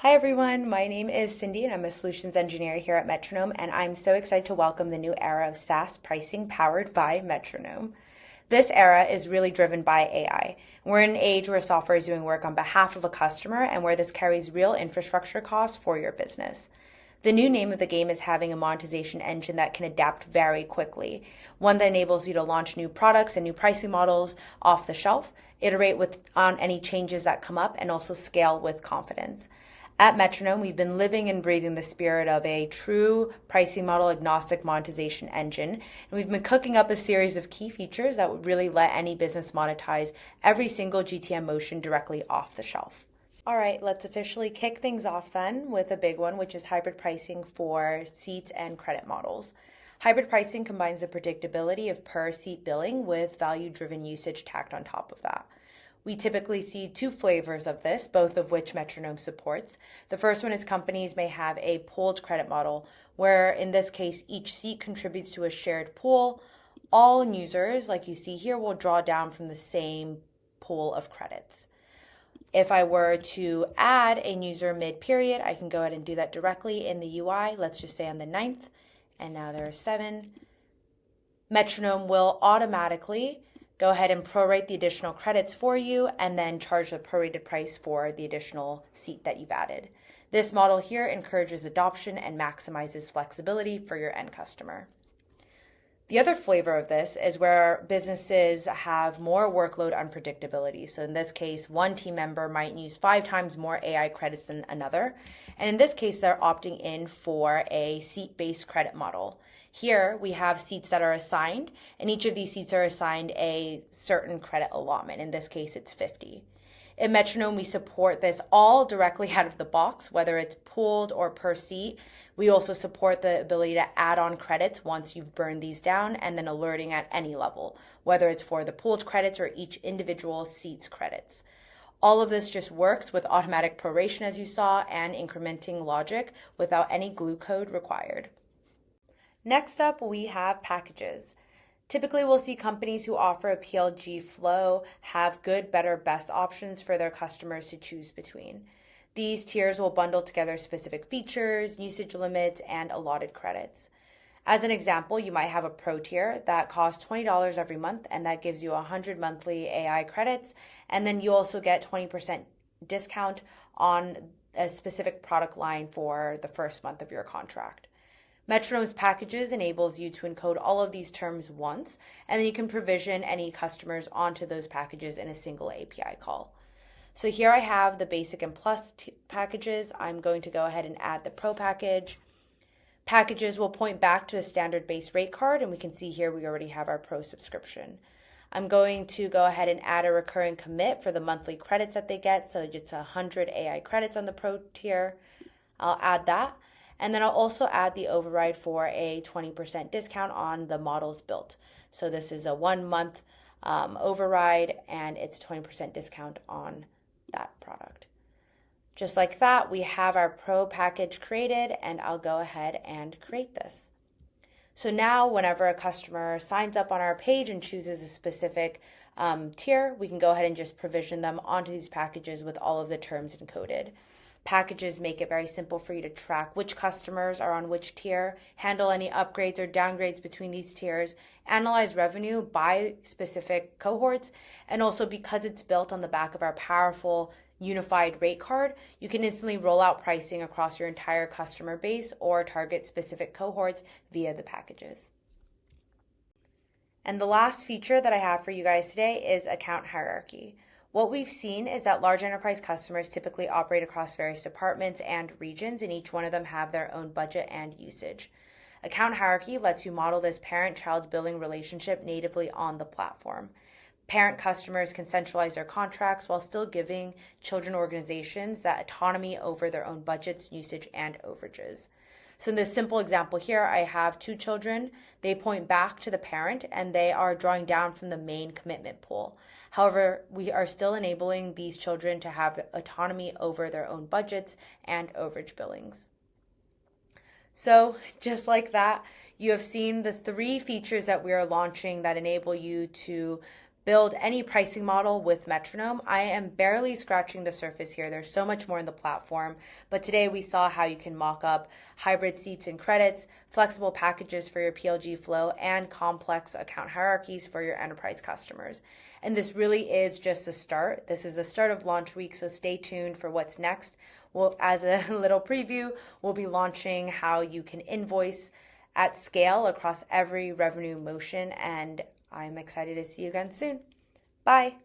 Hi everyone, my name is Cindy and I'm a solutions engineer here at Metronome, and I'm so excited to welcome the new era of SaaS pricing powered by Metronome. This era is really driven by AI. We're in an age where software is doing work on behalf of a customer and where this carries real infrastructure costs for your business. The new name of the game is having a monetization engine that can adapt very quickly, one that enables you to launch new products and new pricing models off the shelf, iterate on any changes that come up, and also scale with confidence. At Metronome, we've been living and breathing the spirit of a true pricing model agnostic monetization engine. And we've been cooking up a series of key features that would really let any business monetize every single GTM motion directly off the shelf. All right, let's officially kick things off then with a big one, which is hybrid pricing for seats and credit models. Hybrid pricing combines the predictability of per seat billing with value-driven usage tacked on top of that. We typically see two flavors of this, both of which Metronome supports. The first one is companies may have a pooled credit model, where in this case, each seat contributes to a shared pool. All users, like you see here, will draw down from the same pool of credits. If I were to add a user mid-period, I can go ahead and do that directly in the UI. Let's just say on the 9th, and now there are 7. Metronome will automatically go ahead and prorate the additional credits for you and then charge the prorated price for the additional seat that you've added. This model here encourages adoption and maximizes flexibility for your end customer. The other flavor of this is where businesses have more workload unpredictability. So in this case, one team member might use 5 times more AI credits than another. And in this case, they're opting in for a seat-based credit model. Here we have seats that are assigned, and each of these seats are assigned a certain credit allotment. In this case, it's 50. In Metronome, we support this all directly out of the box, whether it's pooled or per seat. We also support the ability to add on credits once you've burned these down, and then alerting at any level, whether it's for the pooled credits or each individual seat's credits. All of this just works with automatic proration, as you saw, and incrementing logic without any glue code required. Next up, we have packages. Typically, we'll see companies who offer a PLG flow have good, better, best options for their customers to choose between. These tiers will bundle together specific features, usage limits, and allotted credits. As an example, you might have a pro tier that costs $20 every month, and that gives you 100 monthly AI credits, and then you also get 20% discount on a specific product line for the first month of your contract. Metronome's packages enables you to encode all of these terms once, and then you can provision any customers onto those packages in a single API call. So here I have the basic and plus packages. I'm going to go ahead and add the pro package. Packages will point back to a standard base rate card, and we can see here we already have our pro subscription. I'm going to go ahead and add a recurring commit for the monthly credits that they get. So it's 100 AI credits on the pro tier. I'll add that. And then I'll also add the override for a 20% discount on the models built. So this is a 1 month override, and it's a 20% discount on that product. Just like that, we have our pro package created, and I'll go ahead and create this. So now whenever a customer signs up on our page and chooses a specific tier, we can go ahead and just provision them onto these packages with all of the terms encoded. Packages make it very simple for you to track which customers are on which tier, handle any upgrades or downgrades between these tiers, analyze revenue by specific cohorts, and also because it's built on the back of our powerful unified rate card, you can instantly roll out pricing across your entire customer base or target specific cohorts via the packages. And the last feature that I have for you guys today is account hierarchy. What we've seen is that large enterprise customers typically operate across various departments and regions, and each one of them have their own budget and usage. Account hierarchy lets you model this parent-child billing relationship natively on the platform. Parent customers can centralize their contracts while still giving children organizations that autonomy over their own budgets, usage, and overages. So in this simple example here, I have 2 children. They point back to the parent, and they are drawing down from the main commitment pool. However, we are still enabling these children to have autonomy over their own budgets and overage billings. So just like that, you have seen the 3 features that we are launching that enable you to build any pricing model with Metronome. I am barely scratching the surface here. There's so much more in the platform, but today we saw how you can mock up hybrid seats and credits, flexible packages for your PLG flow, and complex account hierarchies for your enterprise customers. And this really is just the start. This is the start of launch week, so stay tuned for what's next. Well, as a little preview, we'll be launching how you can invoice at scale across every revenue motion, and I'm excited to see you again soon. Bye.